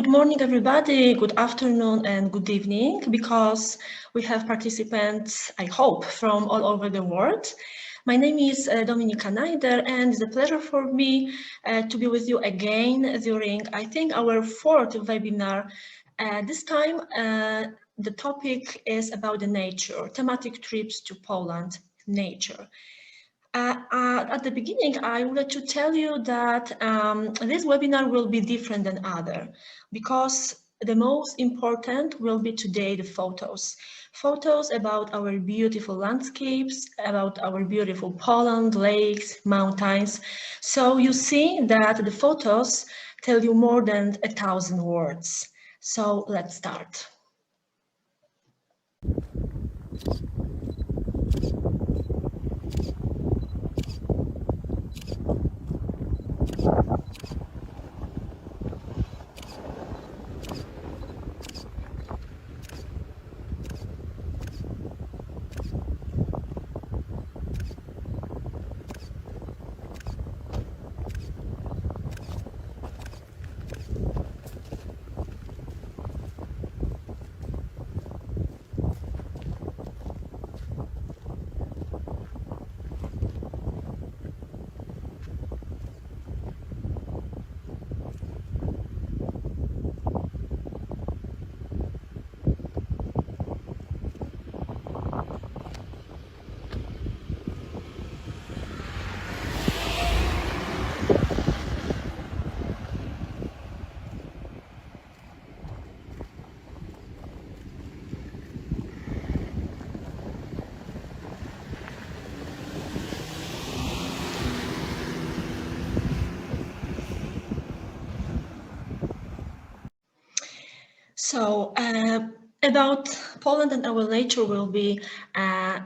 Good morning, everybody. Good afternoon and good evening, because we have participants, I hope, from all over the world. My name is Dominika Najder, and it's a pleasure for me to be with you again during, I think, our fourth webinar. This time, the topic is about the nature, thematic trips to Poland, nature. At the beginning, I would like to tell you that this webinar will be different than other, because the most important will be today the photos. Photos about our beautiful landscapes, about our beautiful Poland, lakes, mountains. So you see that the photos tell you more than 1,000 words. So let's start. So about Poland and our nature will be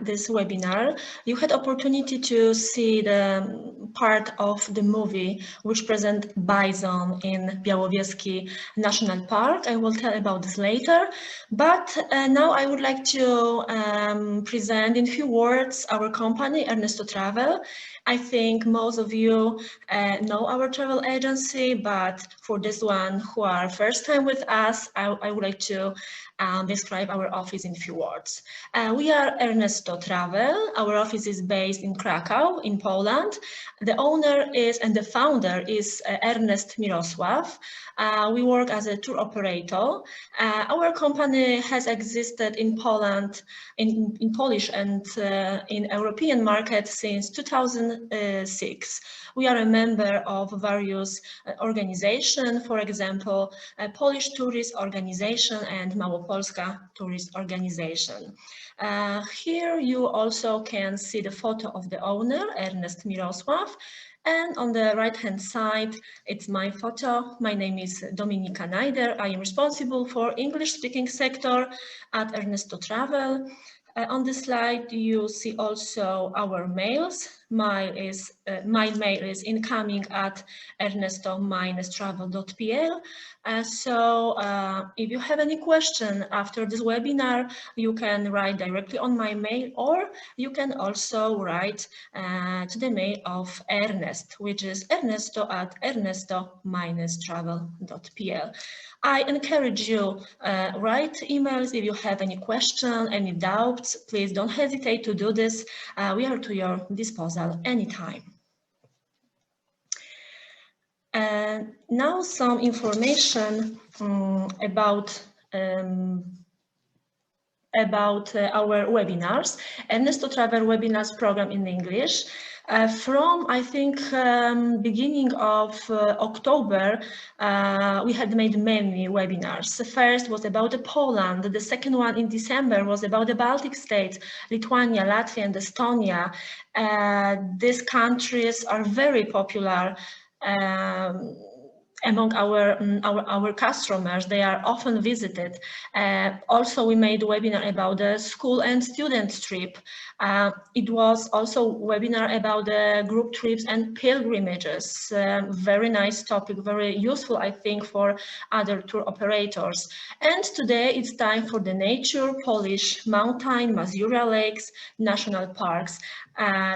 this webinar. You had opportunity to see the part of the movie which present bison in Białowieski National Park. I will tell about this later, but now I would like to present in few words our company, Ernesto Travel. I think most of you know our travel agency, but for this one who are first time with us, I would like to describe our office in few words. We are Ernesto Travel. Our office is based in Krakow, in Poland. The owner is and the founder is Ernest Mirosław. We work as a tour operator. Our company has existed in Poland, in Polish and in European market since 2006. We are a member of various organizations, for example, Polish Tourist Organization and Małopolska Tourist Organization. Here you also can see the photo of the owner, Ernest Mirosław, and on the right-hand side, it's my photo. My name is Dominika Najder. I am responsible for English-speaking sector at Ernesto Travel. On this slide, you see also our mails. My mail is incoming at ernesto-travel.pl. So if you have any question after this webinar, you can write directly on my mail, or you can also write to the mail of Ernest, which is ernesto@ernesto-travel.pl. I encourage you write emails if you have any question, any doubts. Please don't hesitate to do this. We are to your disposal anytime. Now some information about our webinars. Ernesto Travel webinars program in English. From, I think, beginning of October, we had made many webinars. The first was about Poland. The second one in December was about the Baltic states, Lithuania, Latvia, and Estonia. These countries are very popular among our customers. They are often visited. Also, we made a webinar about the school and student trip. It was also a webinar about the group trips and pilgrimages. Very nice topic, very useful, I think, for other tour operators. And today it's time for the nature, Polish mountain, Masuria lakes, national parks.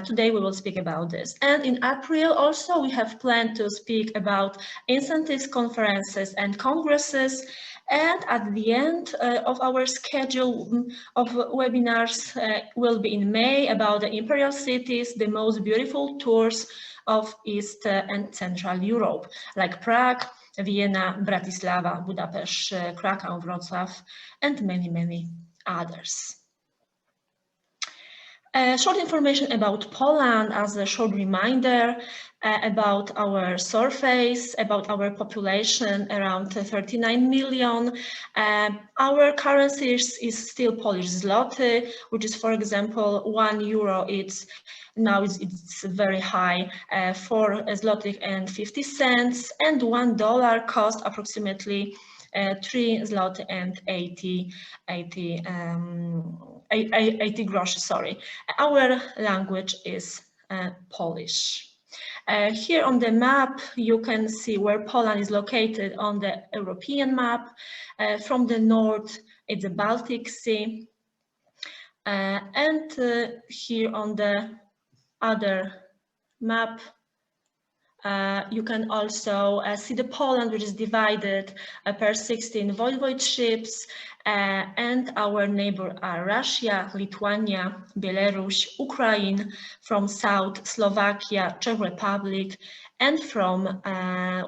Today we will speak about this. And in April also we have planned to speak about ancient incentives, conferences and congresses. And at the end of our schedule of webinars will be in May about the imperial cities, the most beautiful tours of East and Central Europe, like Prague, Vienna, Bratislava, Budapest, Krakow, Wrocław, and many, many others. Short information about Poland as a short reminder about our surface, about our population, around 39 million. Our currency is still Polish zloty, which is, for example, €1. It's very high, 4 zlotys and 50 cents, and $1 cost approximately 3 zloty and 80 groszy, sorry. Our language is Polish. Here on the map, you can see where Poland is located on the European map. From the north, it's the Baltic Sea. And here on the other map, you can also see the Poland, which is divided per 16 voivodeships, and our neighbor are Russia, Lithuania, Belarus, Ukraine, from south Slovakia, Czech Republic, and from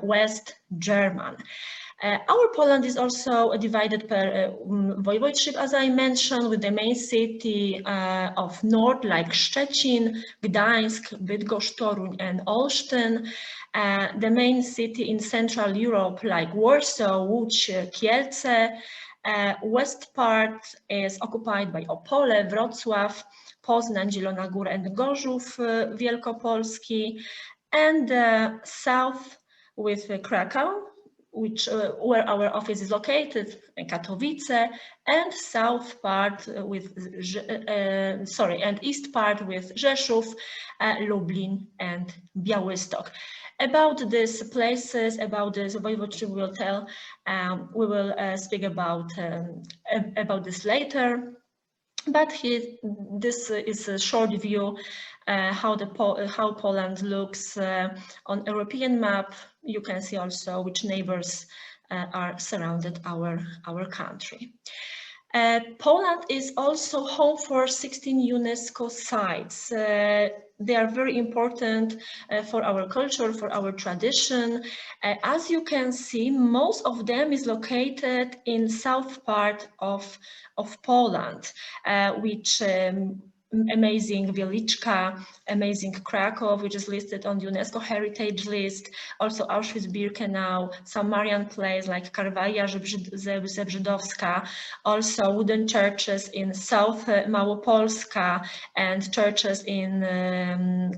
west Germany. Our Poland is also divided per voivodeship, as I mentioned, with the main city of north, like Szczecin, Gdańsk, Bydgoszcz, Toruń, and Olsztyn. The main city in Central Europe, like Warsaw, Łódź, Kielce. West part is occupied by Opole, Wrocław, Poznań, Zielona Góra, and Gorzów Wielkopolski. And south with Krakow, where our office is located, in Katowice, and south part with and east part with Rzeszów, Lublin, and Białystok. About these places, about this voivodeship, we will speak about this later. But this is a short view how Poland looks on European map. You can see also which neighbors are surrounded our country. Poland is also home for 16 UNESCO sites. They are very important for our culture, for our tradition. As you can see, most of them is located in south part of Poland, which amazing Wieliczka, amazing Krakow, which is listed on the UNESCO Heritage List, also Auschwitz-Birkenau, some Marian place like Karwaja Zebrzydowska, also wooden churches in South Małopolska and churches in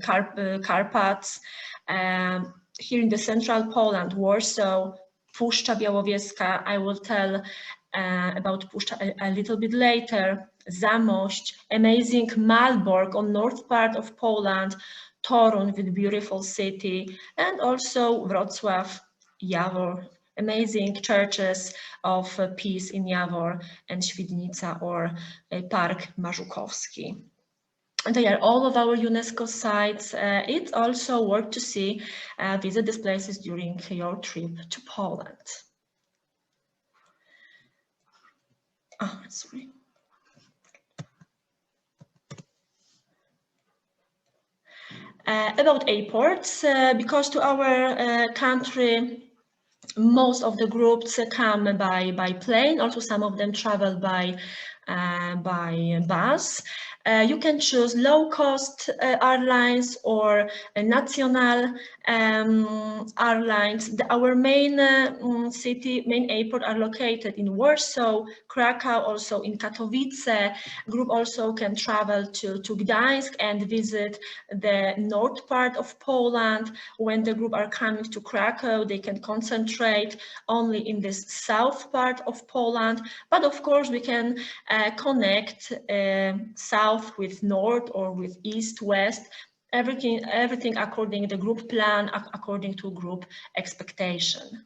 Carpats. Here in the central Poland, Warsaw, Puszcza Białowieska, I will tell about Puszcza a little bit later. Zamość, amazing Malbork on north part of Poland, Toruń with beautiful city, and also Wrocław, Jawor, amazing churches of peace in Jawor, and Świdnica or Park Marzukowski. They are all of our UNESCO sites. It's also worth to see, visit these places during your trip to Poland. Oh, sorry. About airports, because to our country, most of the groups come by plane. Also, some of them travel by bus. You can choose low-cost airlines or national airlines. Our main main airport are located in Warsaw, Krakow, also in Katowice. Group also can travel to Gdańsk and visit the north part of Poland. When the group are coming to Krakow, they can concentrate only in this south part of Poland. But of course, we can connect south with north or with east, west, everything according to the group plan, according to group expectation.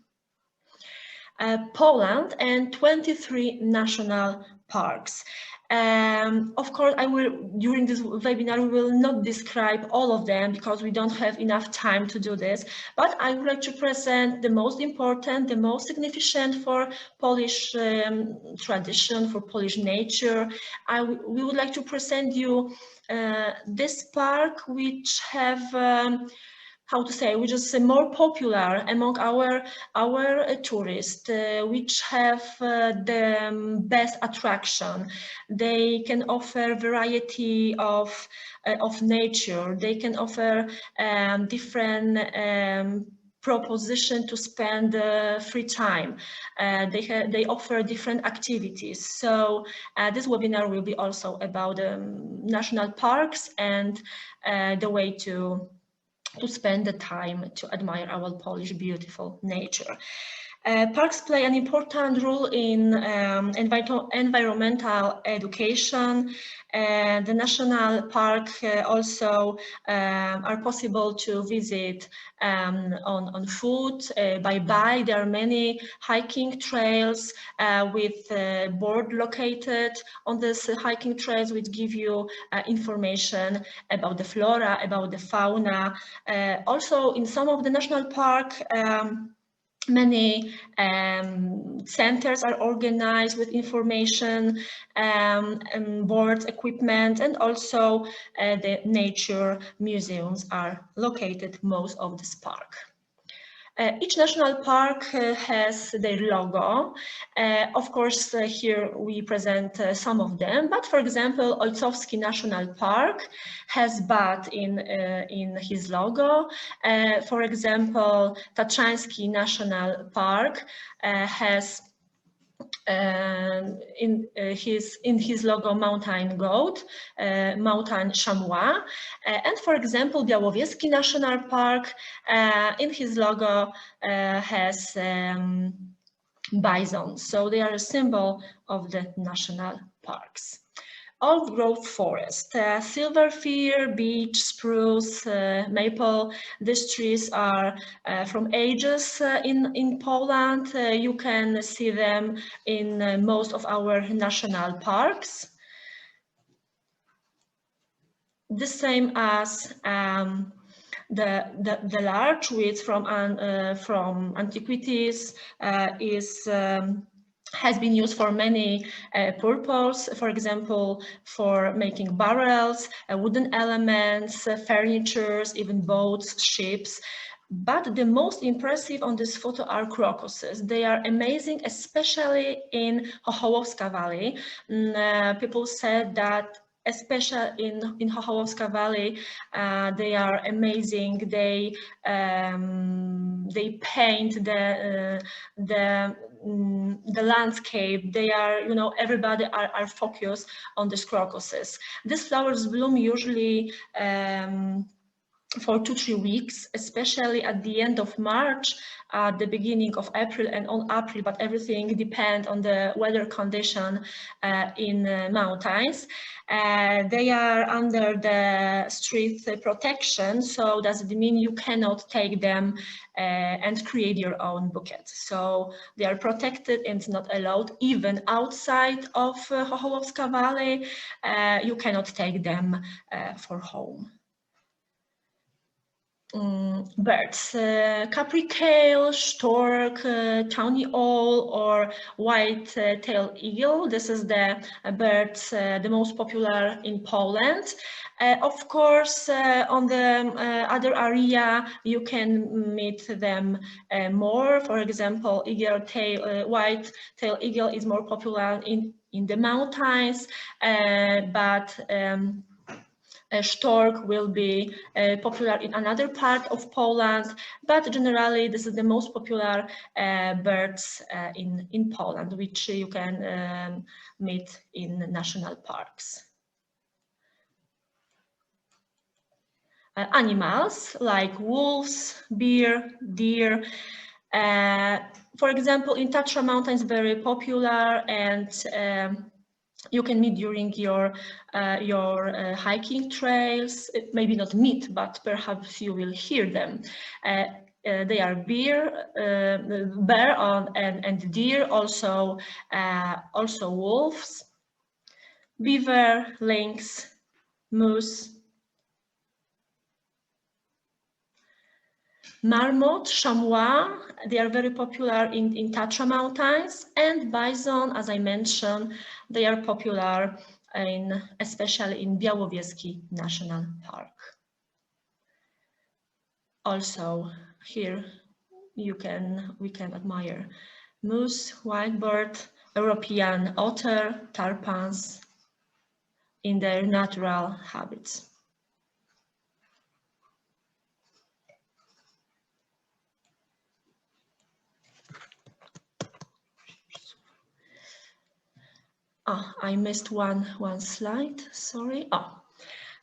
Poland and 23 national parks. Of course, during this webinar, we will not describe all of them because we don't have enough time to do this, but I would like to present the most important, the most significant for Polish tradition, for Polish nature. We would like to present you this park, which have how to say, which is more popular among our tourists, which have the best attraction. They can offer variety of nature. They can offer different proposition to spend free time. They offer different activities. So this webinar will be also about national parks and the way to spend the time to admire our Polish beautiful nature. Parks play an important role in environmental education. The national park also are possible to visit on foot, by bike. There are many hiking trails with board located on these hiking trails, which give you information about the flora, about the fauna. Also, in some of the national park, many centers are organized with information, boards, equipment, and also the nature museums are located most of this park. Each national park has their logo. Of course, here we present some of them, but for example, Otowsky National Park has bat in his logo. For example, Kaczynski National Park has in his logo mountain goat, mountain chamois, and for example Białowieski National Park in his logo has bison, so they are a symbol of the national parks. Old-growth forest, silver fir, beech, spruce, maple. These trees are from ages in Poland. You can see them in most of our national parks. The same as the larch, which from antiquities has been used for many purposes, for example, for making barrels, wooden elements, furnitures, even boats, ships. But the most impressive on this photo are crocuses. They are amazing, especially in Tohola Valley. People said that especially in Tohola Valley, they are amazing. They paint the landscape. They are, you know, everybody are focused on these crocuses. These flowers bloom usually for 2-3 weeks, especially at the end of March, at the beginning of April and on April, but everything depends on the weather condition in mountains. They are under the strict protection, so does it mean you cannot take them and create your own bouquet. So they are protected and not allowed even outside of Tohola Valley. You cannot take them for home. Birds, capercaillie, stork, tawny owl, or white-tailed eagle. This is the birds the most popular in Poland. Of course, on the other area, you can meet them more. For example, white-tailed eagle is more popular in the mountains, but stork will be popular in another part of Poland, but generally this is the most popular birds in Poland, which you can meet in national parks. Animals like wolves, bear, deer. For example, in Tatra Mountains, very popular, and you can meet during your hiking trails. Maybe not meet, but perhaps you will hear them. They are bear and deer, also wolves. beaver, lynx, moose, marmot, chamois, they are very popular in Tatra Mountains, and bison, as I mentioned, they are popular especially in Białowieski National Park. Also, here we can admire moose, whitebird, European otter, tarpans in their natural habits. I missed one slide, sorry.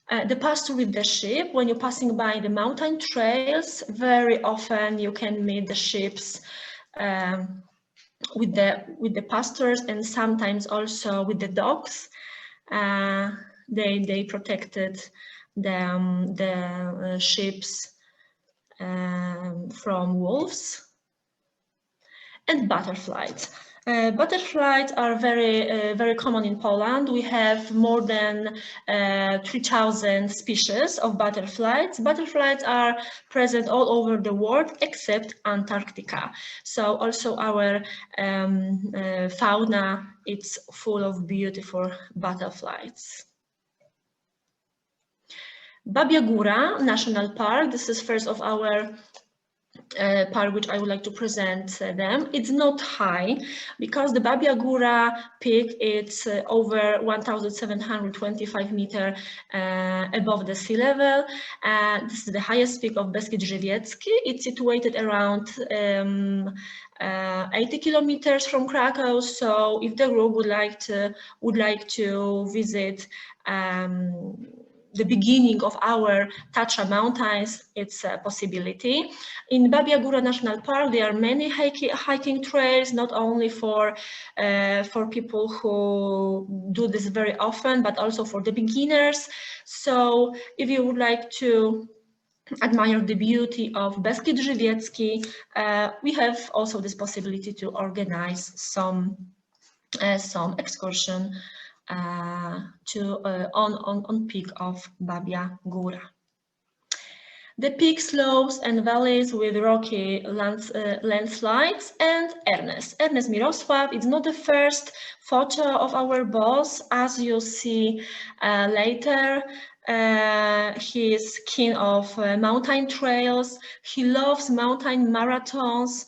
The pasture with the sheep. When you're passing by the mountain trails, very often you can meet the sheep with the pastures, and sometimes also with the dogs. They protected the sheep from wolves. And butterflies. Butterflies are very common in Poland. We have more than 3,000 species of butterflies. Butterflies are present all over the world except Antarctica. So also our fauna, it's full of beautiful butterflies. Babiyagura National Park, this is first of our part which I would like to present them. It's not high because the Babiyagura peak it's over 1,725 meters above the sea level. This is the highest peak of Beskid Żywiecki. It's situated around 80 kilometers from Krakow. So if the group would like to visit the beginning of our Tatra Mountains, it's a possibility. In Babiyagura National Park, there are many hiking trails, not only for people who do this very often, but also for the beginners. So if you would like to admire the beauty of Beskid Żywiecki, we have also this possibility to organize some excursion on peak of Babiyagura. The peak slopes and valleys with rocky landslides, and Ernest Mirosław. It's not the first photo of our boss, as you'll see later. He is keen of mountain trails. He loves mountain marathons.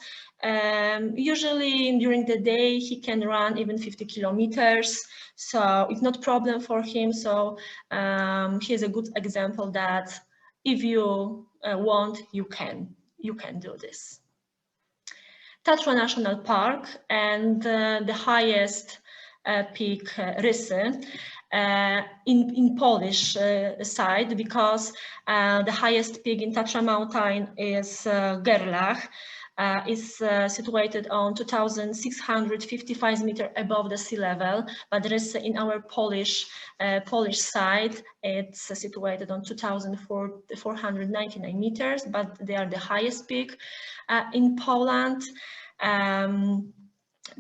Usually during the day he can run even 50 kilometers. So it's not a problem for him. So he is a good example that if you want, you can do this. Tatra National Park and the highest peak Rysy in Polish side, because the highest peak in Tatra Mountain is Gerlach. Is situated on 2,655 meters above the sea level, but there is in our Polish side, it's situated on 2,499 meters, but they are the highest peak in Poland.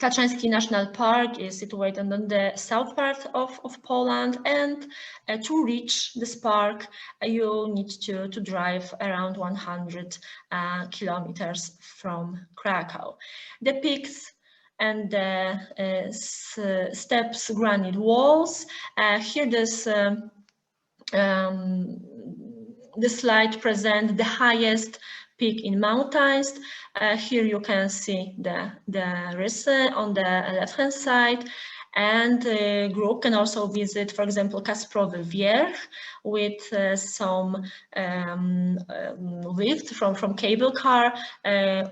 Kaczynski National Park is situated on the south part of Poland, and to reach this park you need to drive around 100 kilometers from Krakow. The peaks and the steps granite walls. Here this slide presents the highest peak in mountains. Here you can see the Rysy on the left-hand side, and the group can also visit, for example, Kasprowy Wierch with some lift from cable car,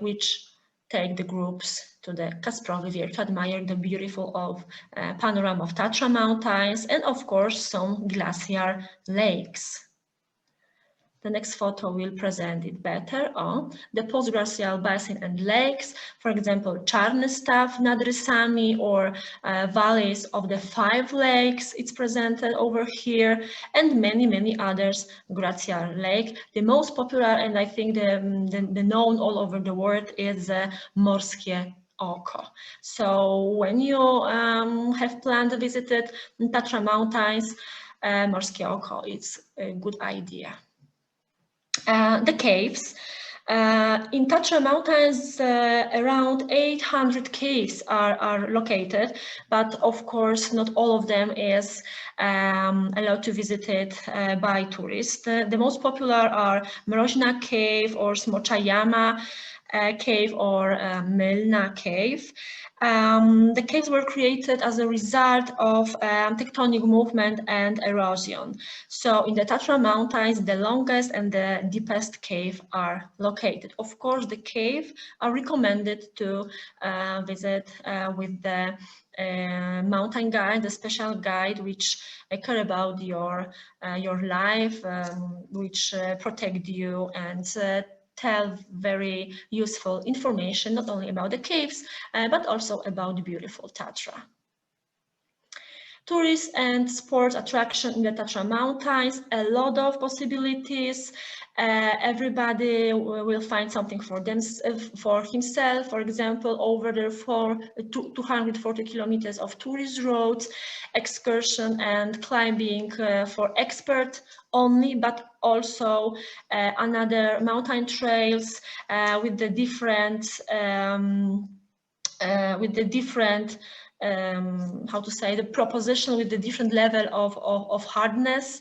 which take the groups to the Kasprowy Wierch to admire the beautiful panorama of Tatra Mountains, and of course some glacier lakes. The next photo will present it better. The postglacial basin and lakes, for example, Czarny Staw nad Rysami, or valleys of the 5 lakes, it's presented over here, and many others, glacial lake. The most popular, and I think the known all over the world, is Morskie Oko. So when you have planned to visit Tatra Mountains, Morskie Oko, it's a good idea. The caves. In Tatra Mountains, around 800 caves are located, but of course not all of them is allowed to visit it by tourists. The most popular are Mirozna Cave or Smochayama Cave or Mylna Cave. The caves were created as a result of tectonic movement and erosion. So in the Tatra Mountains, the longest and the deepest cave are located. Of course, the cave are recommended to visit with the mountain guide, the special guide which care about your life, which protect you and tell very useful information, not only about the caves, but also about the beautiful Tatra. Tourist and sports attraction in the Tatra Mountains, a lot of possibilities. Everybody will find something for himself. For example, over there 240 kilometers of tourist roads, excursion and climbing for expert only, but also another mountain trails with the different how to say, the proposition with the different level of hardness.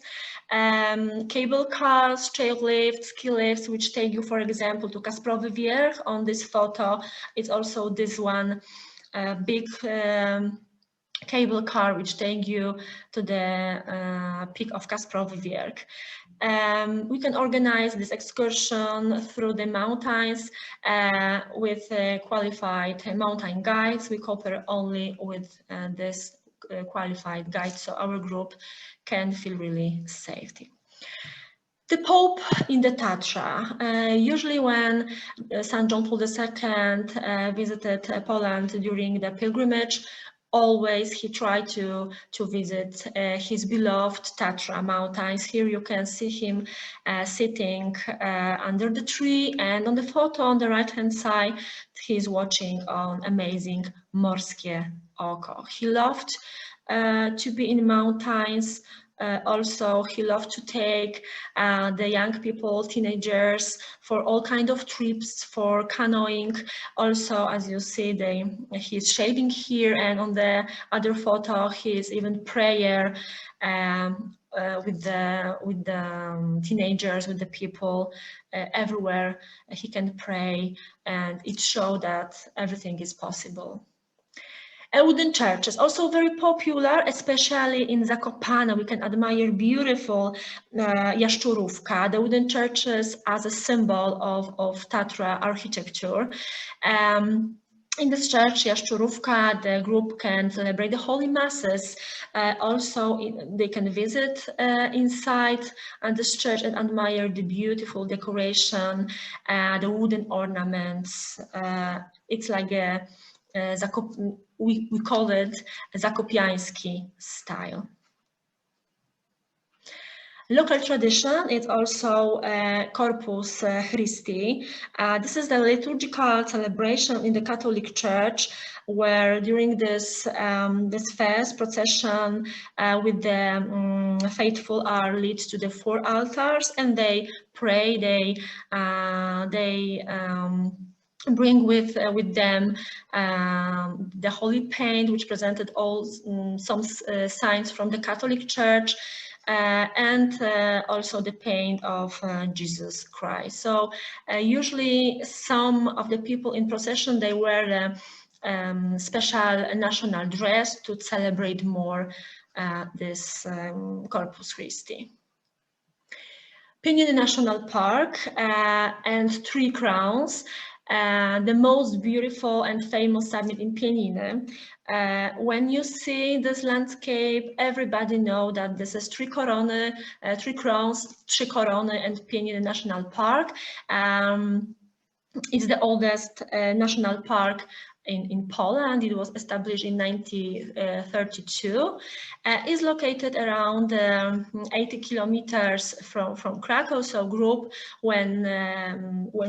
Cable cars, trail lifts, ski lifts, which take you, for example, to Kasprowy Wierch. On this photo, it's also this one big cable car which take you to the peak of Kasprowy Wierch. We can organize this excursion through the mountains with qualified mountain guides. We cooperate only with this qualified guide, so our group can feel really safety. The Pope in the Tatra. Usually when St. John Paul II visited Poland during the pilgrimage, always he tried to visit his beloved Tatra mountains. Here you can see him sitting under the tree, and on the photo on the right hand side he's watching on amazing Morskie Oko. He loved to be in mountains. Also, he loved to take the young people, teenagers, for all kind of trips, for canoeing. Also, as you see, he's shaving here, and on the other photo, he's even prayer with the teenagers, with the people everywhere. He can pray, and it shows that everything is possible. Wooden churches, also very popular, especially in Zakopane. We can admire beautiful Jaszczurówka, the wooden churches as a symbol of Tatra architecture. In this church, Jaszczurówka, the group can celebrate the Holy Masses. Also, they can visit inside this church and admire the beautiful decoration, the wooden ornaments. It's like a we call it Zakopiański style. Local tradition is also Corpus Christi. This is the liturgical celebration in the Catholic Church, where during this fast procession with the faithful are led to the 4 altars, and they pray. They bring with them the holy paint, which presented some signs from the Catholic Church, and also the paint of Jesus Christ. So usually some of the people in procession, they wear the special national dress to celebrate more this Corpus Christi. Pinyon National Park and 3 Crowns. The most beautiful and famous summit in Pinyon. When you see this landscape, everybody knows that this is 3 Crowns, 3 Korony, and Pinyon National Park. It's the oldest national park in Poland. It was established in 1932. Is located around 80 kilometers from Krakow. So group when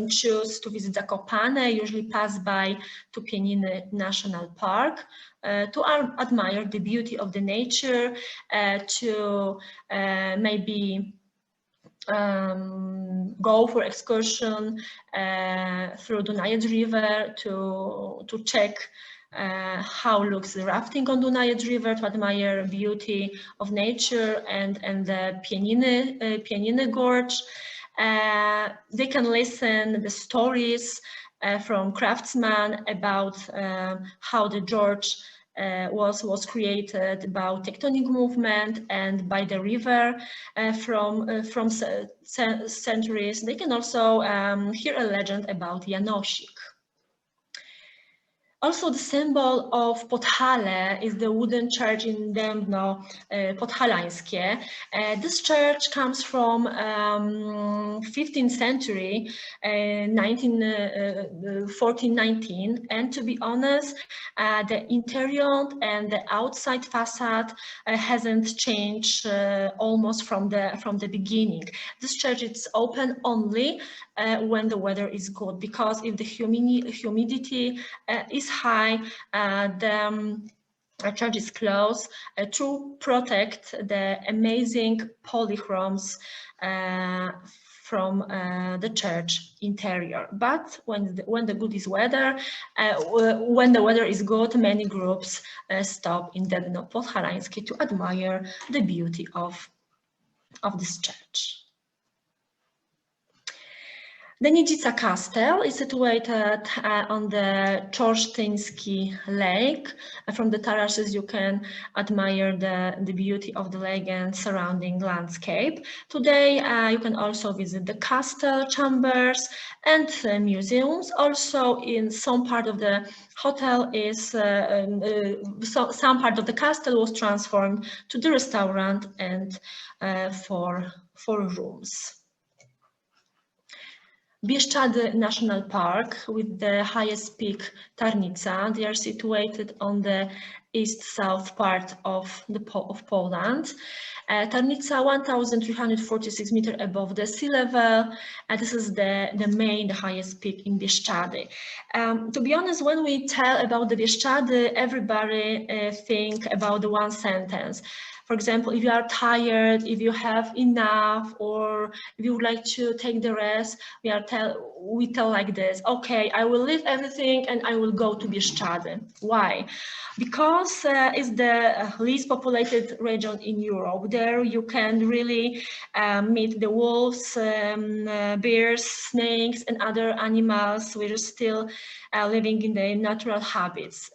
choose to visit Zakopane usually pass by to Pinyon National Park to admire the beauty of the nature, to maybe go for excursion through Dunajec River to check how looks the rafting on Dunajec River, to admire beauty of nature and the Pieniny Gorge. They can listen the stories from craftsmen about how the gorge was created, about tectonic movement and by the river from centuries. They can also hear a legend about Janosik. Also, the symbol of Podhale is the wooden church in Dębno Podhalańskie. This church comes from 15th century, 1419, and to be honest, the interior and the outside facade hasn't changed almost from the beginning. This church is open only when the weather is good, because if the humidity is high, the church is closed to protect the amazing polychromes from the church interior. But when the good is weather, when the weather is good, many groups stop in Dębno Podhalańskie to admire the beauty of this church. The Ninjitsa Castel is situated on the Dopski Lake. From the terraces you can admire the beauty of the lake and surrounding landscape. Today you can also visit the castle chambers and museums. Also, in some part of the hotel is some part of the castle was transformed to the restaurant and for rooms. Bieszczady National Park, with the highest peak Tarnica, they are situated on the east-south part of Poland. Tarnica, 1,346 meters above the sea level. This is the highest peak in Bieszczady. To be honest, when we tell about the Bieszczady, everybody think about the one sentence. For example, if you are tired, if you have enough, or if you would like to take the rest, we tell like this: okay, I will leave everything and I will go to Bieszczady. Why? Because it's the least populated region in Europe. There you can really meet the wolves, bears, snakes, and other animals which are still living in their natural habits.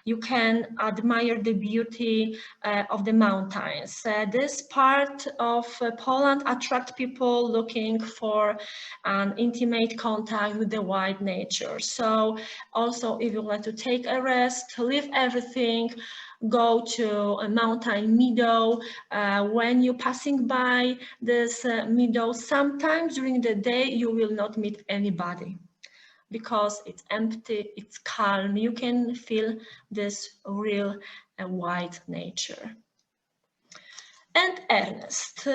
You can admire the beauty of the mountains. This part of Poland attracts people looking for an intimate contact with the wild nature. So also, if you like to take a rest, leave everything, go to a mountain meadow. When you're passing by this meadow, sometimes during the day you will not meet anybody, because it's empty, it's calm. You can feel this real wild nature. And Ernest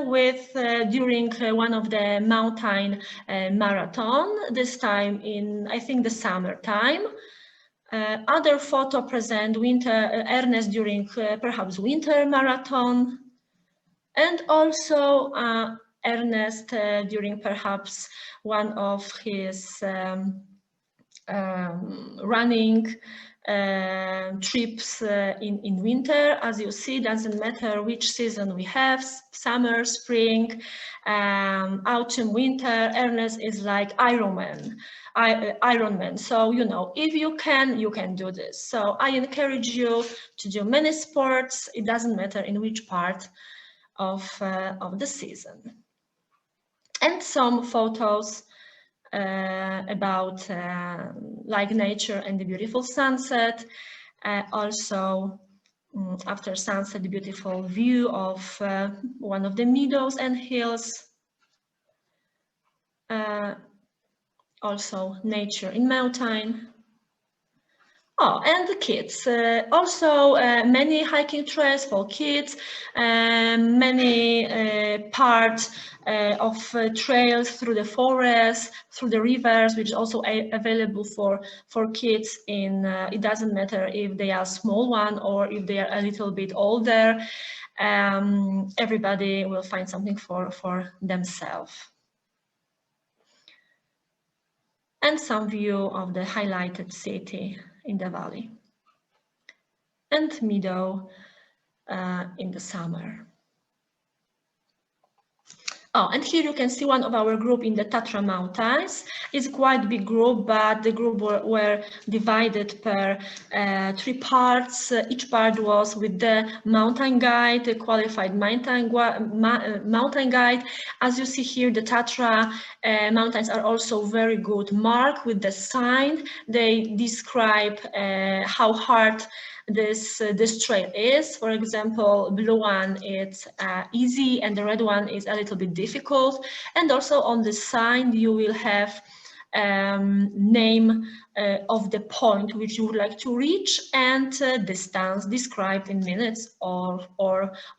with during one of the mountain marathon, this time in, I think, the summertime. Other photo present Ernest during perhaps winter marathon, and also Ernest during perhaps one of his running trips in winter. As you see, doesn't matter which season we have, summer, spring, autumn, winter, Ernest is like Ironman. So, you know, if you can do this. So I encourage you to do many sports. It doesn't matter in which part of the season. And some photos about like nature and the beautiful sunset. Also, after sunset, the beautiful view of one of the meadows and hills. Also, nature in mountain. Oh, and the kids. Also, many hiking trails for kids, many parts of trails through the forest, through the rivers, which is also available for kids. It doesn't matter if they are small one or if they are a little bit older. Everybody will find something for themselves. And some view of the highlighted city in the valley, and meadow in the summer. Oh, and here you can see one of our group in the Tatra Mountains. It's quite a big group, but the group were divided per 3 parts. Each part was with the mountain guide, a qualified mountain guide. As you see here, the Tatra mountains are also very good marked with the sign. They describe how hard this trail is. For example, blue one it's easy and the red one is a little bit difficult. And also on the sign you will have name of the point which you would like to reach and distance described in minutes or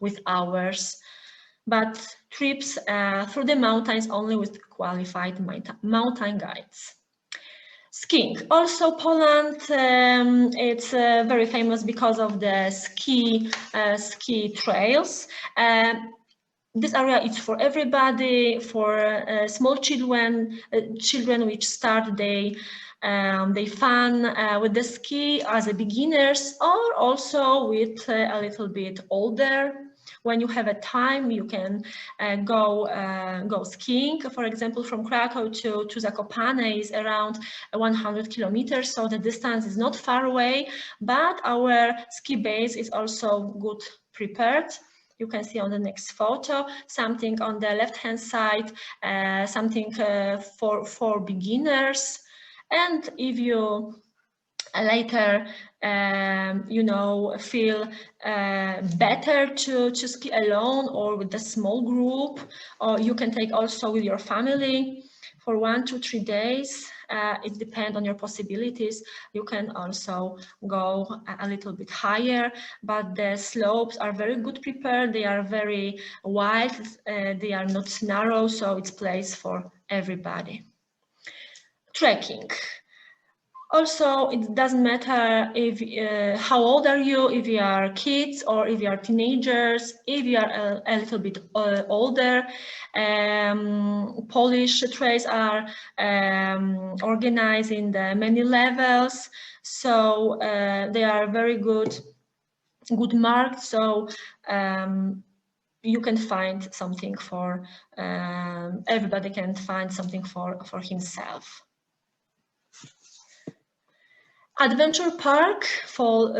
with hours. But trips through the mountains only with qualified mountain guides. Skiing. Also, Poland, it's very famous because of the ski trails. This area is for everybody, for small children which start they fun with the ski as a beginners, or also with a little bit older. When you have a time, you can go skiing. For example, from Krakow to Zakopane is around 100 kilometers, so the distance is not far away, but our ski base is also good prepared. You can see on the next photo, something on the left-hand side, something for beginners. And if you later you know, feel better to ski alone or with a small group, or you can take also with your family for 1 to 3 days. It depends on your possibilities. You can also go a little bit higher, but the slopes are very good prepared. They are very wide, they are not narrow, so it's place for everybody. Trekking. Also, it doesn't matter if how old are you, if you are kids or if you are teenagers, if you are a little bit older. Polish trails are organized in the many levels, so they are very good marked. So you can find something for everybody can find something for himself. Adventure park for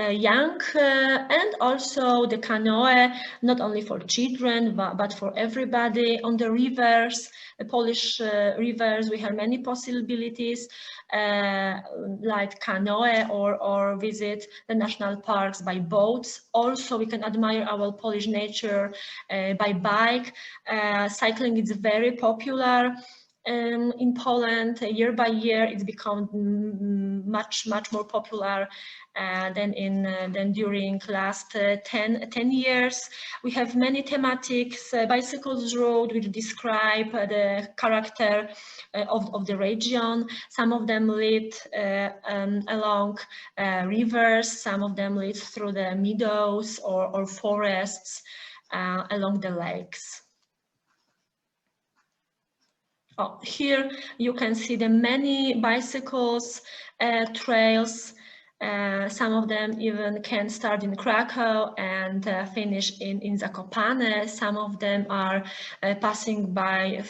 young and also the canoe, not only for children but for everybody. On the rivers, the Polish rivers, we have many possibilities like canoe or visit the national parks by boats. Also, we can admire our Polish nature by bike. Cycling is very popular. In Poland, year by year, it's become much more popular than during last 10 years. We have many thematics, bicycles road, which describe the character of the region. Some of them lead along rivers, some of them lead through the meadows or forests along the lakes. Oh, here you can see the many bicycles trails. Some of them even can start in Krakow and finish in Zakopane. Some of them are passing by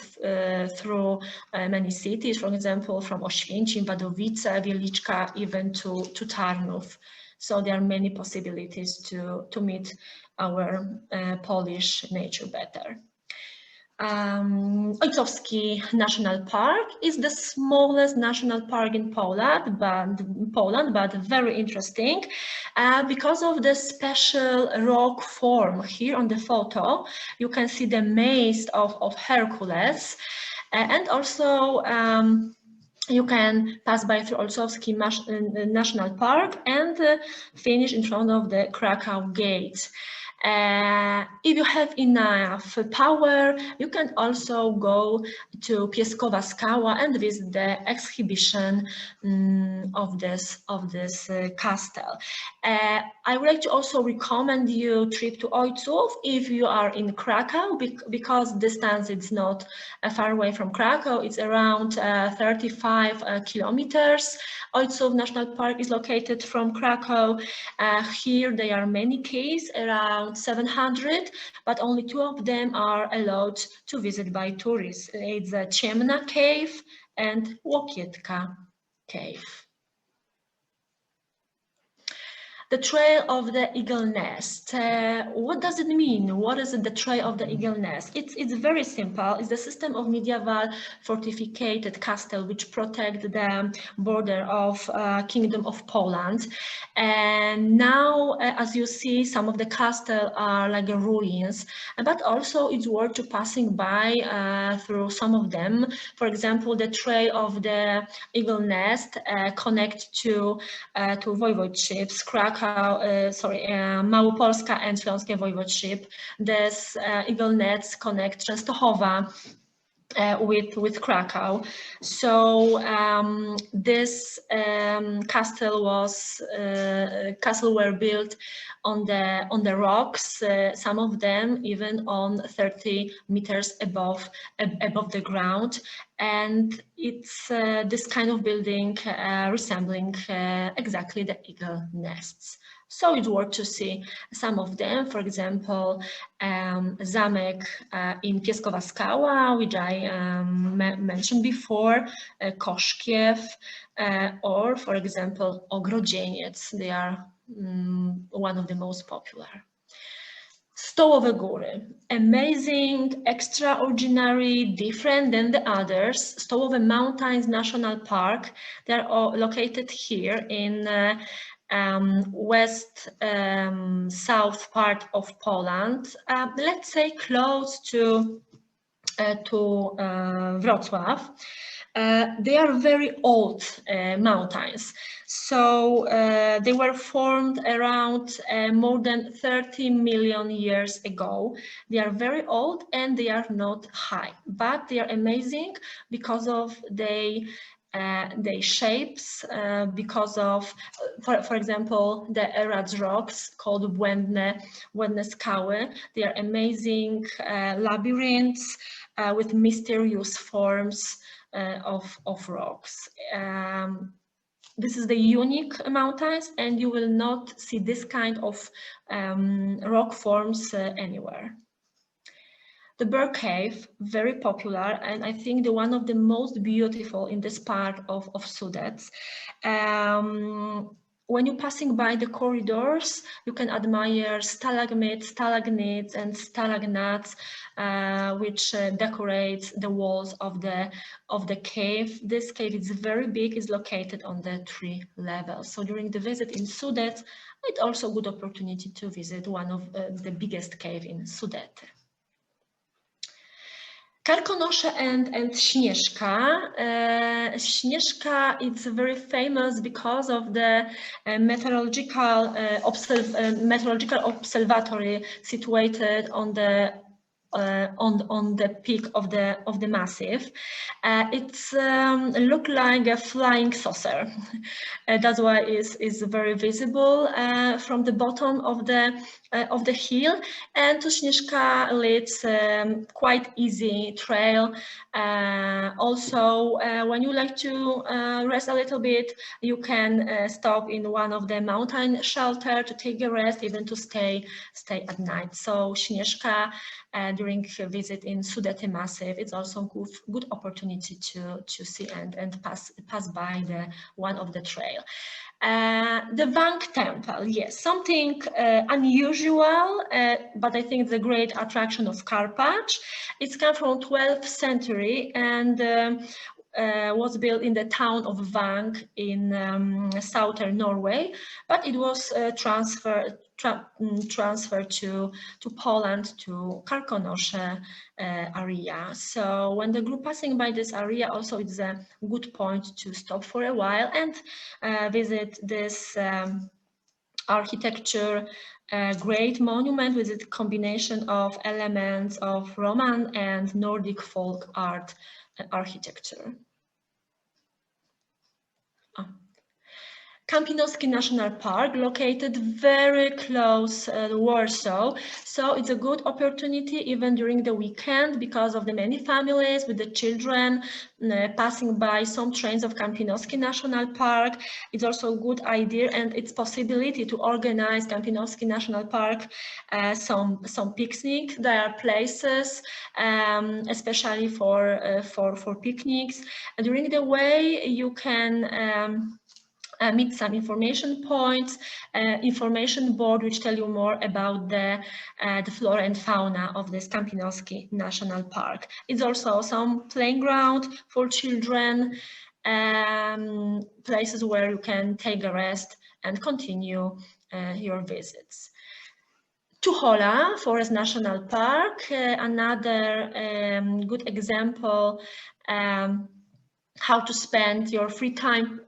through many cities, for example, from Oświęcim, Wadowice, Wieliczka, even to Tarnów. So there are many possibilities to meet our Polish nature better. Otowsky National Park is the smallest national park in Poland, but very interesting because of the special rock form. Here on the photo, you can see the maze of Hercules, and also you can pass by through Otowsky National Park and finish in front of the Krakow Gate. If you have enough power, you can also go to Pieskowa Skała and visit the exhibition of this castle. I would like to also recommend you trip to Ojców if you are in Krakow, because distance is not far away from Krakow. It's around 35 kilometers. Ojców National Park is located from Krakow. Here there are many caves, around 700, but only 2 of them are allowed to visit by tourists. It's a Ciemna Cave and Łokietka Cave. The Trail of the Eagle Nest. What does it mean? What is the Trail of the Eagle Nest? It's very simple. It's the system of medieval fortified castle which protect the border of Kingdom of Poland. And now, as you see, some of the castle are like ruins, but also it's worth to passing by through some of them. For example, the Trail of the Eagle Nest connect to voivodeships, Małopolska and Śląskie Voivodeship. This Eagle Nest connect Częstochowa with Krakow. So this castle were built on the rocks, some of them even on 30 meters above the ground, and it's this kind of building resembling exactly the eagle nests. So it's worth to see some of them. For example, Zamek in Pieskowa Skała, which I mentioned before, Koszkiew, or for example, Ogrodzieniec. They are one of the most popular. Stołowe Góry, amazing, extraordinary, different than the others. Stołowe Mountains National Park. They are all located here in west south part of Poland, let's say close to Wrocław. They are very old mountains, so they were formed around more than 30 million years ago. They are very old and they are not high, but they are amazing because of their shapes, because of, for example, the Eradz rocks called Błędne Skały. They are amazing labyrinths with mysterious forms of rocks. This is the unique mountains, and you will not see this kind of rock forms anywhere. The Bear Cave, very popular, and I think the one of the most beautiful in this part of Sudets. When you're passing by the corridors, you can admire stalagmites, stalagmites, and stalagnates, which decorate the walls of the cave. This cave is very big, is located on the 3 levels. So during the visit in Sudets, it's also a good opportunity to visit one of the biggest cave in Sudety. Karkonosze and Śnieżka. Śnieżka is very famous because of the meteorological observatory situated on the peak of the massif. It's look like a flying saucer. That's why it's very visible from the bottom of the hill, and to Śnieżka leads quite easy trail. Also, when you like to rest a little bit, you can stop in one of the mountain shelter to take a rest, even to stay at night. So Śnieżka during a visit in Sudety Massif, it's also good opportunity to see and pass by one of the trail. The Vank Temple, yes, something unusual, but I think it's a great attraction of Karpacz. It's come from 12th century, and was built in the town of Vang in southern Norway, but it was transferred to Poland, to Karkonosze area. So when the group passing by this area, also it's a good point to stop for a while and visit this architecture, great monument with a combination of elements of Roman and Nordic folk art architecture. Kampinoski National Park, located very close to Warsaw, so it's a good opportunity even during the weekend because of the many families with the children passing by some trains of Kampinoski National Park. It's also a good idea and its possibility to organize Kampinoski National Park some picnic. There are places especially for picnics. During the way you can meet some information points, information board which tell you more about the flora and fauna of this Kampinoski National Park. It's also some playing ground for children, places where you can take a rest and continue your visits. Tohola Forest National Park, another good example how to spend your free time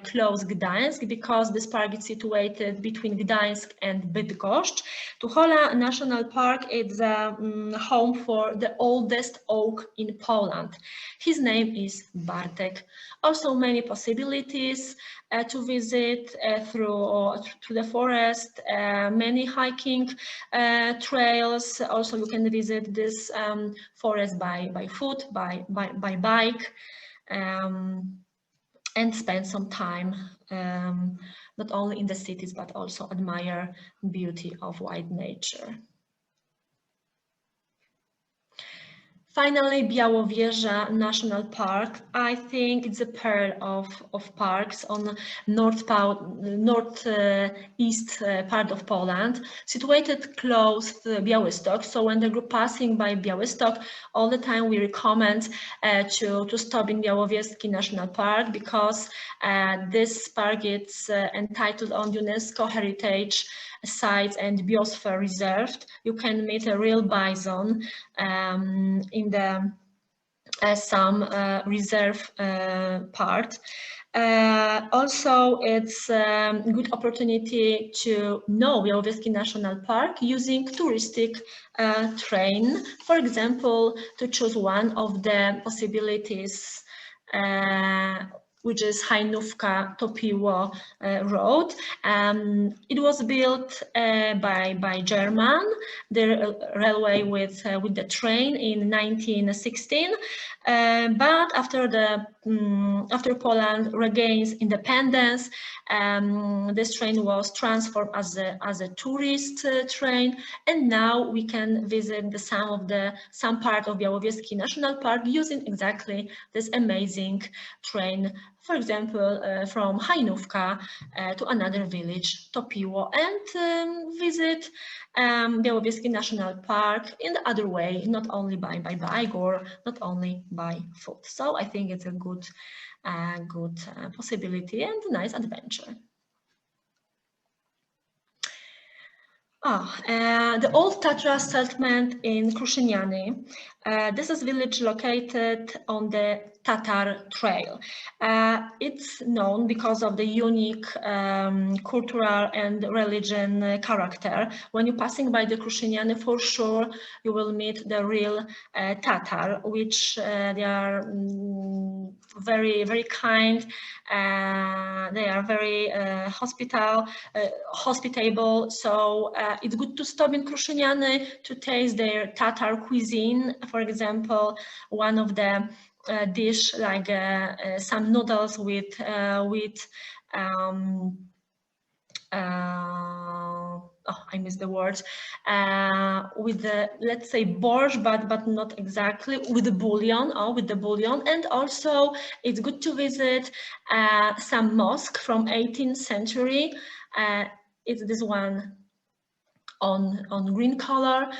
close Gdańsk, because this park is situated between Gdańsk and Bydgoszcz. Tohola National Park is home for the oldest oak in Poland. His name is Bartek. Also many possibilities to visit through the forest, many hiking trails. Also you can visit this forest by foot, by bike. And spend some time not only in the cities but also admire beauty of wild nature. Finally, Biawa National Park. I think it's a pearl of parks on northeast part of Poland, situated close to Białystok. So when the group passing by Białystok, all the time we recommend to stop in Białowieski National Park, because this park is entitled on UNESCO Heritage Sites and Biosphere Reserved. You can meet a real bison in the some reserve part. Also, it's a good opportunity to know Białowieski National Park using touristic train. For example, to choose one of the possibilities, which is Hajnówka-Topiło road. It was built by German, the railway with the train in 1916. But after Poland regains independence, this train was transformed as a tourist train, and now we can visit some part of Białowieski National Park using exactly this amazing train. For example, from Hajnówka to another village, Topiło, and visit Białowieski National Park in the other way, not only by bike or not only by foot. So I think it's a good possibility and a nice adventure. The Old Tatra settlement in Kruszyniany. This is a village located on the Tatar Trail. It's known because of the unique cultural and religion character. When you're passing by the Kruszyniany, for sure you will meet the real Tatar, which they are very, very kind. They are very hospitable. So it's good to stop in Kruszyniany to taste their Tatar cuisine. For example, one of the dish like some noodles with I missed the word, with the, let's say, borscht, but not exactly, with the bouillon, and also it's good to visit some mosque from 18th century. It's this one on green color.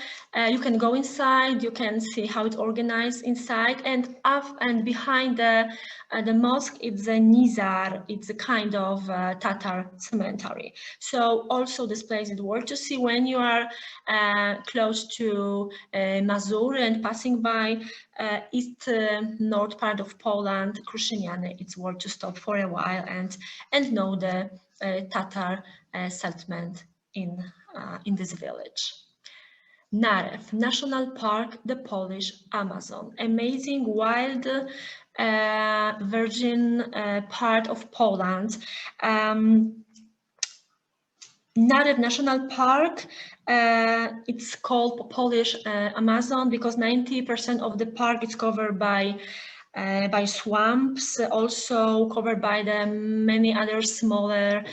You can go inside, you can see how it's organized inside, and up and behind the mosque, it's a nizar, it's a kind of Tatar cemetery. So also this place is worth to see when you are close to Masuria and passing by east north part of Poland, Kruszyniany. It's worth to stop for a while and know the Tatar settlement in this village. Narew National Park, the Polish Amazon. Amazing wild virgin part of Poland. Narew National Park, it's called Polish Amazon because 90% of the park is covered by swamps, also covered by the many other smaller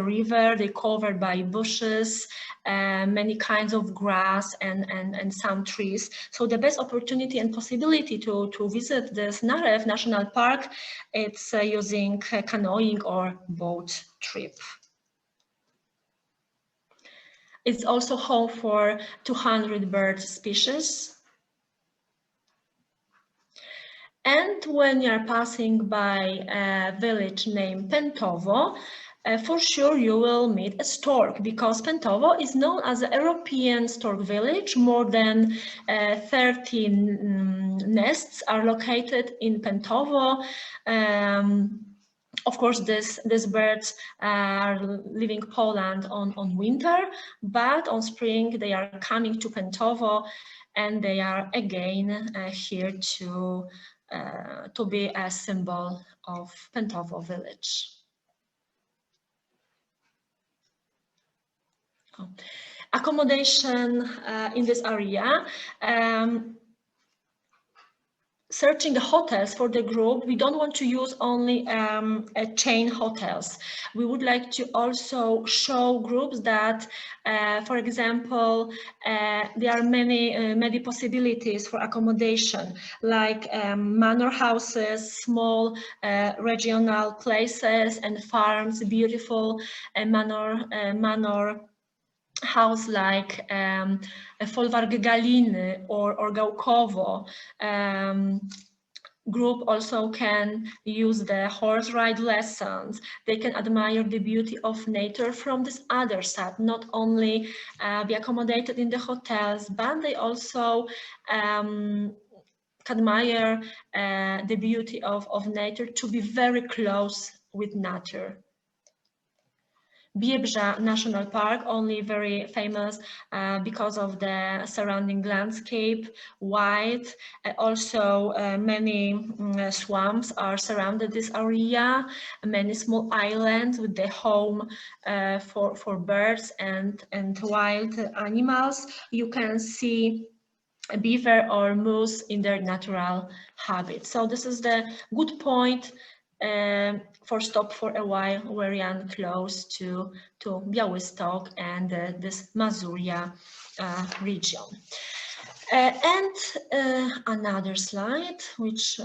river. They covered by bushes, many kinds of grass and some trees. So the best opportunity and possibility to visit this Narew National Park, it's using canoeing or boat trip. It's also home for 200 bird species. And when you're passing by a village named Pentowo, for sure you will meet a stork, because Pentowo is known as a European stork village. More than 30 nests are located in Pentowo. Of course, these birds are leaving Poland on winter, but on spring they are coming to Pentowo, and they are again here to be a symbol of Pentowo village. Accommodation in this area. Searching the hotels for the group, we don't want to use only chain hotels. We would like to also show groups that, for example, there are many possibilities for accommodation, like manor houses, small regional places and farms, beautiful manor house like Folwark Galiny or Gałkowo. Group also can use the horse ride lessons. They can admire the beauty of nature from this other side, not only be accommodated in the hotels, but they also admire the beauty of nature, to be very close with nature. Bieber National Park, only very famous because of the surrounding landscape, wide. Also, many swamps are surrounded this area, many small islands with the home for birds and wild animals. You can see a beaver or moose in their natural habitat. So this is the good point for stop for a while, where you're close to Białystok and this Masuria region. And another slide which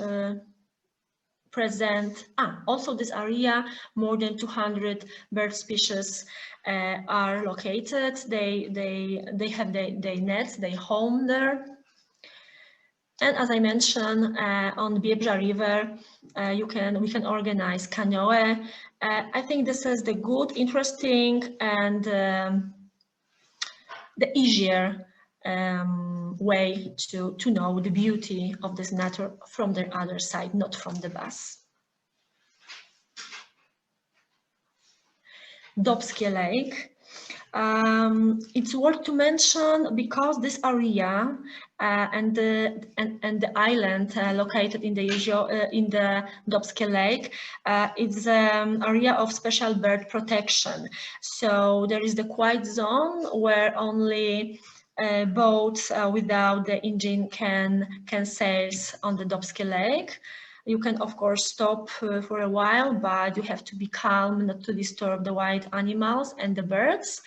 present also this area. More than 200 bird species are located. They have their nets, they home there. And as I mentioned, on Bieber River, we can organize canoe. I think this is the good, interesting, and the easier way to know the beauty of this nature from the other side, not from the bus. Dopski Lake. It's worth to mention because this area and the island located in the Dopski Lake, it's an area of special bird protection. So there is the quiet zone where only boats without the engine can sail on the Dopski Lake. You can, of course, stop for a while, but you have to be calm not to disturb the wild animals and the birds.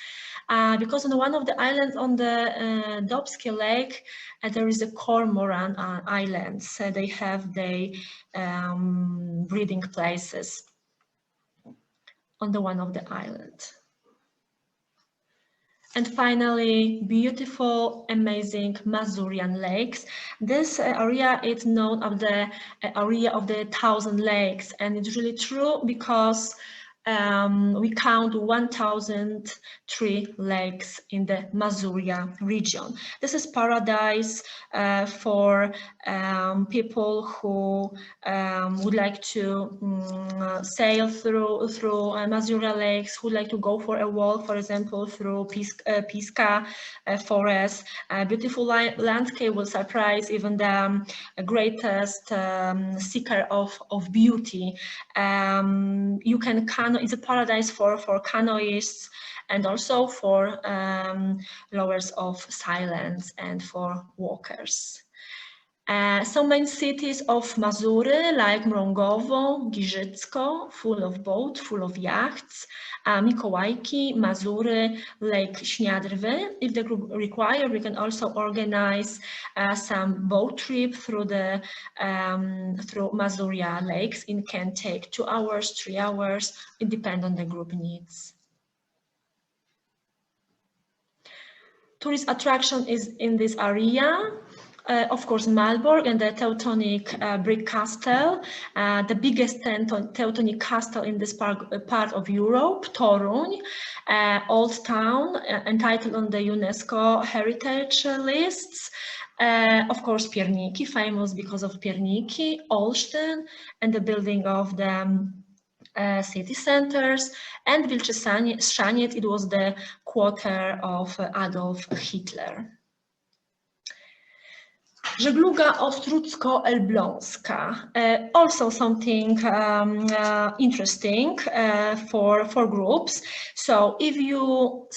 Because on one of the islands on the Dopski Lake, there is a cormorant island. So they have their breeding places on the one of the islands. And finally, beautiful, amazing Masurian lakes. This area is known as the area of the 1,000 lakes, and it's really true because we count 1,003 lakes in the Masuria region. This is paradise for people who would like to sail through Masuria lakes, who like to go for a walk, for example, through Pisca forest. A beautiful landscape will surprise even the greatest seeker of beauty. You can it's a paradise for canoeists and also for lovers of silence and for walkers. Some main cities of Masury, like Mrągowo, Giżycko, full of boats, full of yachts, Mikołajki, Masury, Lake Śniadrwy. If the group require, we can also organize some boat trip through the through Masuria lakes. It can take 2 hours, 3 hours. It depends on the group needs. Tourist attraction is in this area. Of course, Malbork and the Teutonic brick castle, the biggest Teutonic castle in this part of Europe, Toruń, old town, entitled on the UNESCO heritage lists. Of course, Pierniki, famous because of Pierniki, Olsztyn, and the building of the city centers, and Wilczeszaniec, it was the quarter of Adolf Hitler. Żegluga Ostrucko-Elbląska, also something interesting for groups. So if you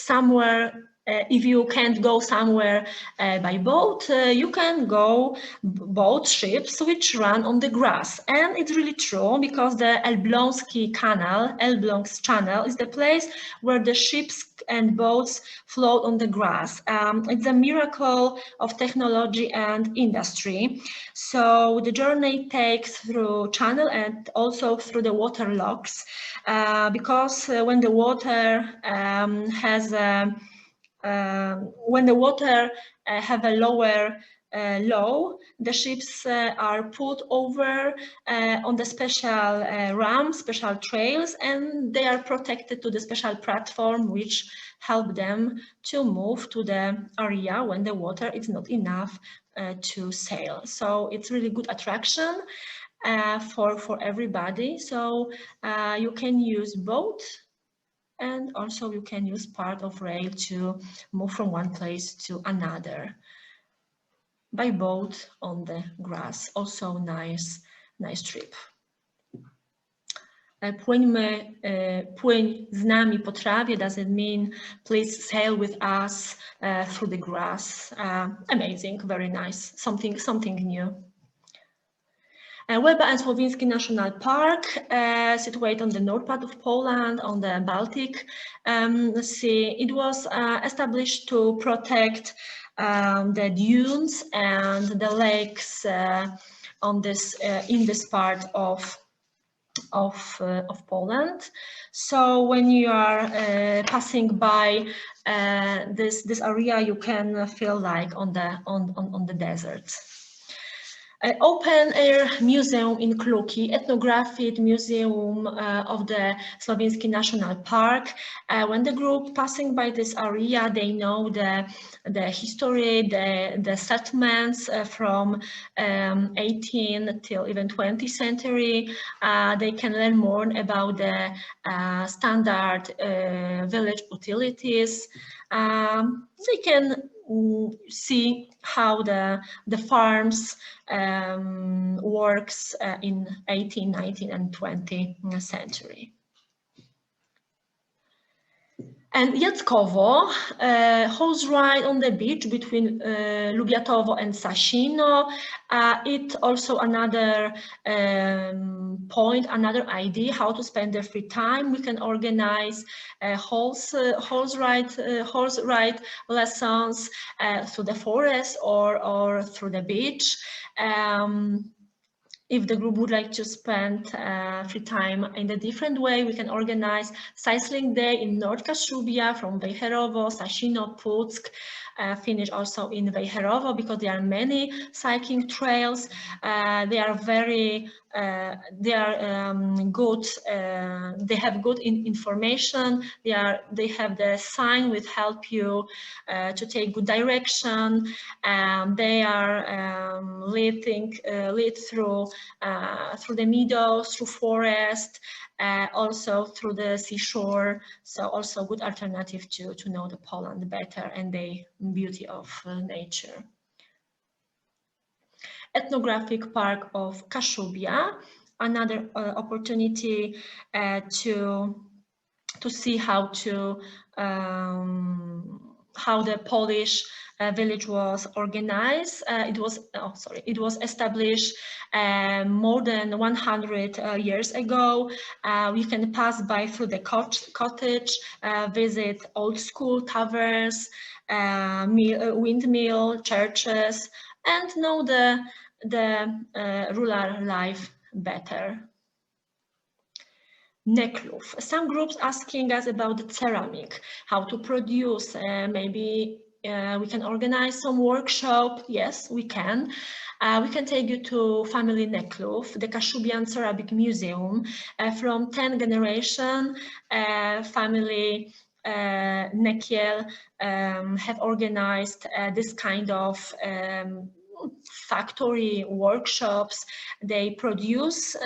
can't go somewhere by boat, you can go boat ships which run on the grass. And it's really true because the Elbląski Channel is the place where the ships and boats float on the grass. It's a miracle of technology and industry. So the journey takes through channel and also through the water locks, because when the water have a lower low, the ships are put over on the special ramps, special trails, and they are protected to the special platform which help them to move to the area when the water is not enough to sail. So it's really good attraction for everybody. So you can use boat, and also you can use part of rail to move from one place to another by boat on the grass. Also nice trip. Płyń z nami po trawie doesn't mean please sail with us through the grass. Amazing, very nice, something new. Webb and Swabinski National Park, situated on the north part of Poland, on the Baltic Sea. It was established to protect the dunes and the lakes on this in this part of Poland. So when you are passing by this area, you can feel like on the desert. Open air museum in Kluki, ethnographic museum of the Slovinsky National Park. When the group passing by this area, they know the history, the settlements from 18th till even 20th century. They can learn more about the standard village utilities. They can see how the farms works in 18th, 19th and 20th century. And Jackowo, horse ride on the beach between Lubiatowo and Sasino. It also another point, another idea how to spend their free time. We can organize horse ride lessons through the forest or through the beach. If the group would like to spend free time in a different way, we can organize cycling day in North Kashubia from Vejherovo, Sashino, Putsk, finish also in Vejherovo because there are many cycling trails. They are very good. They have good information. They have the sign which help you to take good direction. They are lead through the meadows, through forest, also through the seashore. So also good alternative to know the Poland better and the beauty of nature. Ethnographic Park of Kashubia, another opportunity to see how the Polish village was organized. It was established more than 100 years ago. We can pass by through the cottage, visit old school taverns, windmill, churches, and know the rural life better. Neklów. Some groups asking us about the ceramic, how to produce. Maybe we can organize some workshop. Yes, we can. We can take you to family Neklów, the Kashubian Ceramic Museum. From 10 generation, family Nekiel have organized this kind of factory workshops. They produce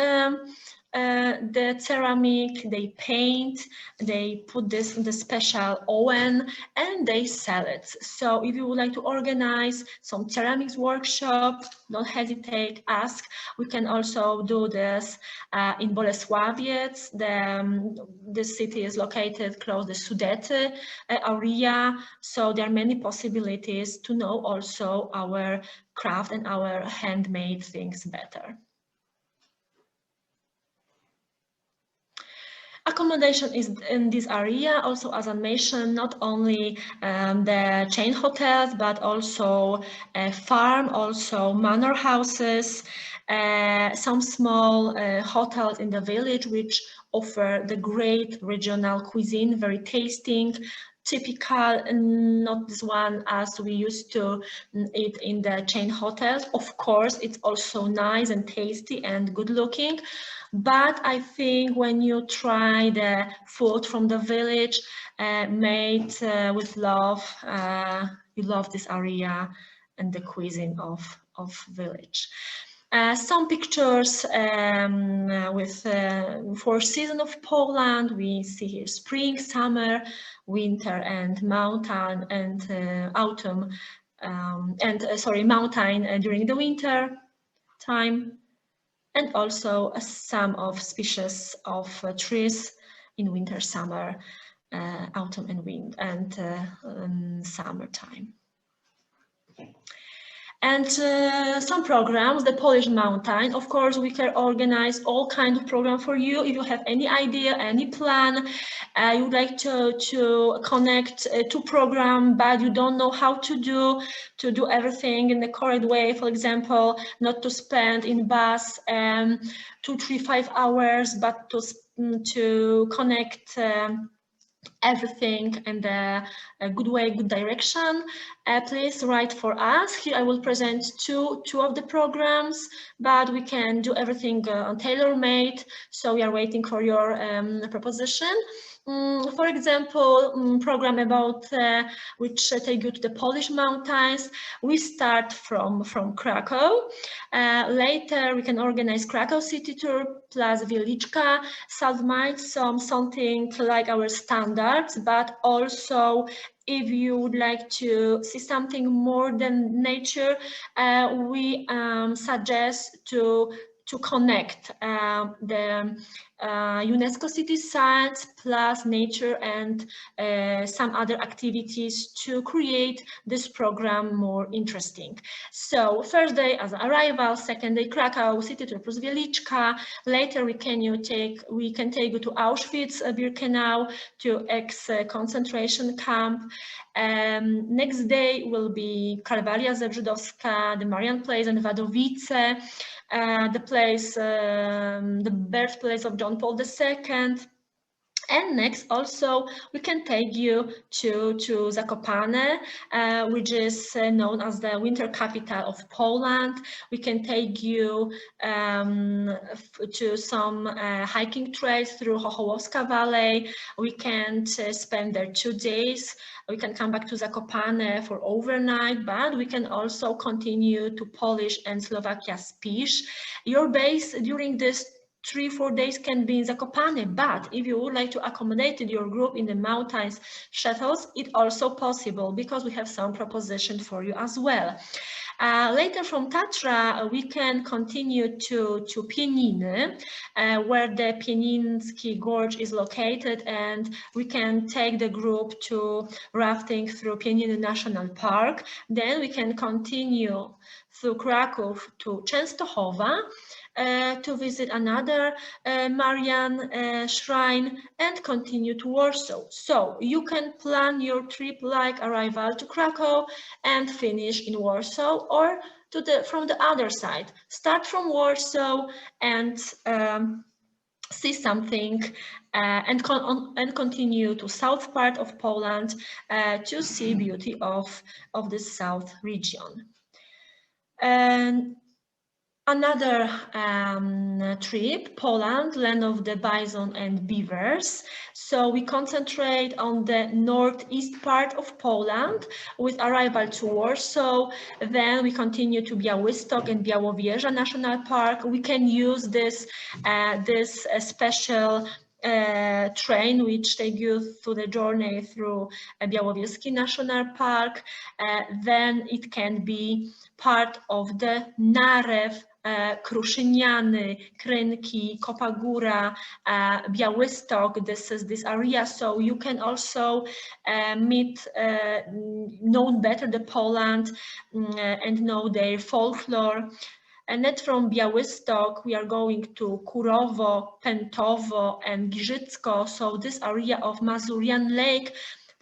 the ceramic, they paint, they put this in the special oven and they sell it. So if you would like to organize some ceramics workshop, don't hesitate, ask. We can also do this in Bolesławiec. The city is located close to the Sudety area, so there are many possibilities to know also our craft and our handmade things better. Accommodation is in this area, also as I mentioned, not only the chain hotels, but also a farm, also manor houses, some small hotels in the village which offer the great regional cuisine, very tasting, typical, not this one as we used to eat in the chain hotels. Of course, it's also nice and tasty and good looking. But I think when you try the food from the village made with love, you love this area and the cuisine of village. Some pictures with 4 seasons of Poland. We see here spring, summer, winter, and mountain and autumn, mountain during the winter time. And also some of species of trees in winter, summer, autumn, and summertime. And some programs, the Polish Mountain. Of course, we can organize all kinds of programs for you. If you have any idea, any plan, you would like to connect to program, but you don't know how to do everything in the correct way. For example, not to spend in bus 2, 3, 5 hours, but to connect everything in a good way, good direction. Please write for us. Here I will present two of the programs, but we can do everything tailor-made. So we are waiting for your proposition. For example, program about which take you to the Polish mountains. We start from Krakow. Later we can organize Krakow city tour plus Wieliczka, South something like our standards, but also if you would like to see something more than nature, we suggest to connect the UNESCO City Sites plus nature and some other activities to create this program more interesting. So first day as arrival, second day Krakow, city tour plus Wieliczka. Later we can take you to Auschwitz-Birkenau, to ex-concentration camp. Next day will be Kalwaria Zebrzydowska, the Marian Place and Wadowice. the place, the birthplace of John Paul II. And next, also, we can take you to Zakopane, which is known as the winter capital of Poland. We can take you to some hiking trails through Chochołowska Valley. We can spend there 2 days. We can come back to Zakopane for overnight, but we can also continue to Polish and Slovakia Spiš. Your base during this 3-4 days can be in Zakopane, but if you would like to accommodate your group in the mountains shuttles, it's also possible because we have some proposition for you as well. Later from Tatra, we can continue to Pieniny, where the Pieniński Gorge is located, and we can take the group to rafting through Pieniny National Park. Then we can continue through Kraków to Częstochowa, to visit another Marian shrine and continue to Warsaw. So you can plan your trip like arrival to Krakow and finish in Warsaw, or from the other side. Start from Warsaw and see something and continue to south part of Poland to see beauty of the south region. And another trip, Poland, land of the bison and beavers. So we concentrate on the northeast part of Poland with arrival to Warsaw. Then we continue to Białystok and Białowieża National Park. We can use this special train which take you through the journey through Białowieski National Park. Then it can be part of the Narew, Kruszyniany, Krynki, Kopagura, Białystok. This is this area, so you can also know better the Poland and know their folklore. And then from Białystok, we are going to Kurowo, Pentowo, and Giżycko. So this area of Masurian Lake,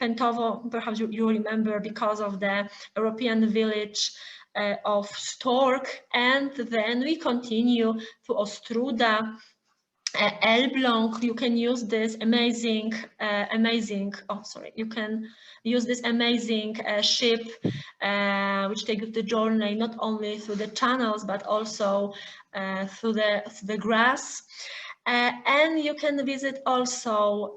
Pentowo, perhaps you remember because of the European village of Stork. And then we continue to Ostruda, Elbląg. You can use this amazing, you can use this amazing ship which takes the journey not only through the channels but also through the grass. And you can visit also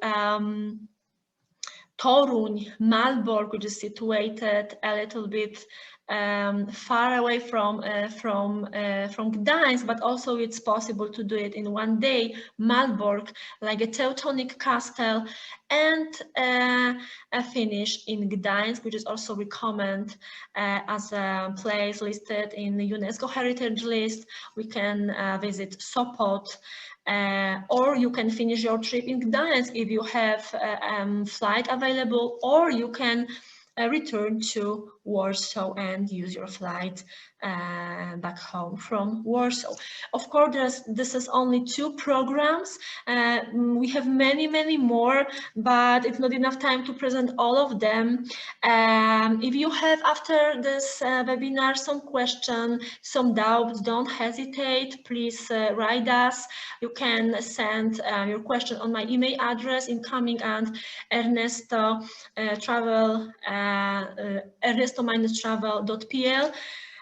Toruń, Malbork, which is situated a little bit far away from Gdańsk, but also it's possible to do it in 1 day. Malbork, like a Teutonic castle, and a finish in Gdańsk, which is also recommended as a place listed in the UNESCO Heritage List. We can visit Sopot, or you can finish your trip in Gdańsk if you have flight available, or you can return to Warsaw and use your flight back home from Warsaw. Of course, this is only 2 programs. We have many more, but it's not enough time to present all of them. If you have after this webinar some questions, some doubts, don't hesitate. Please write us. You can send your question on my email address incoming and Ernesto ernesto-travel.pl.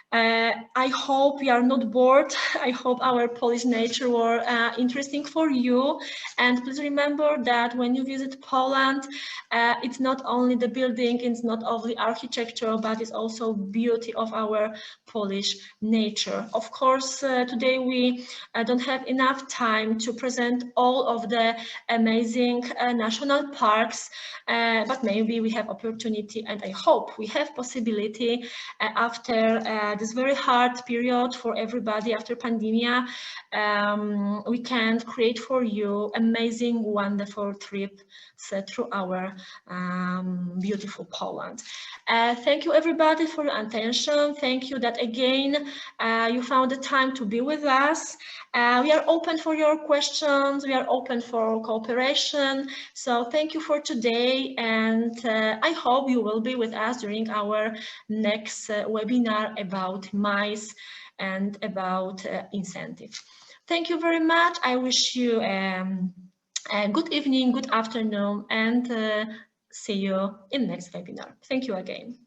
I hope you are not bored. I hope our Polish nature were interesting for you. And please remember that when you visit Poland, it's not only the building, it's not only architecture, but it's also beauty of our Polish nature. Of course, today we don't have enough time to present all of the amazing national parks, but maybe we have opportunity, and I hope we have possibility after this very hard period for everybody after pandemia. We can create for you amazing, wonderful trip through our beautiful Poland. Thank you everybody for your attention. Thank you that again you found the time to be with us. We are open for your questions. We are open for cooperation. So thank you for today, and I hope you will be with us during our next webinar about mice and about incentive. Thank you very much. I wish you a good evening, good afternoon, and see you in next webinar. Thank you again.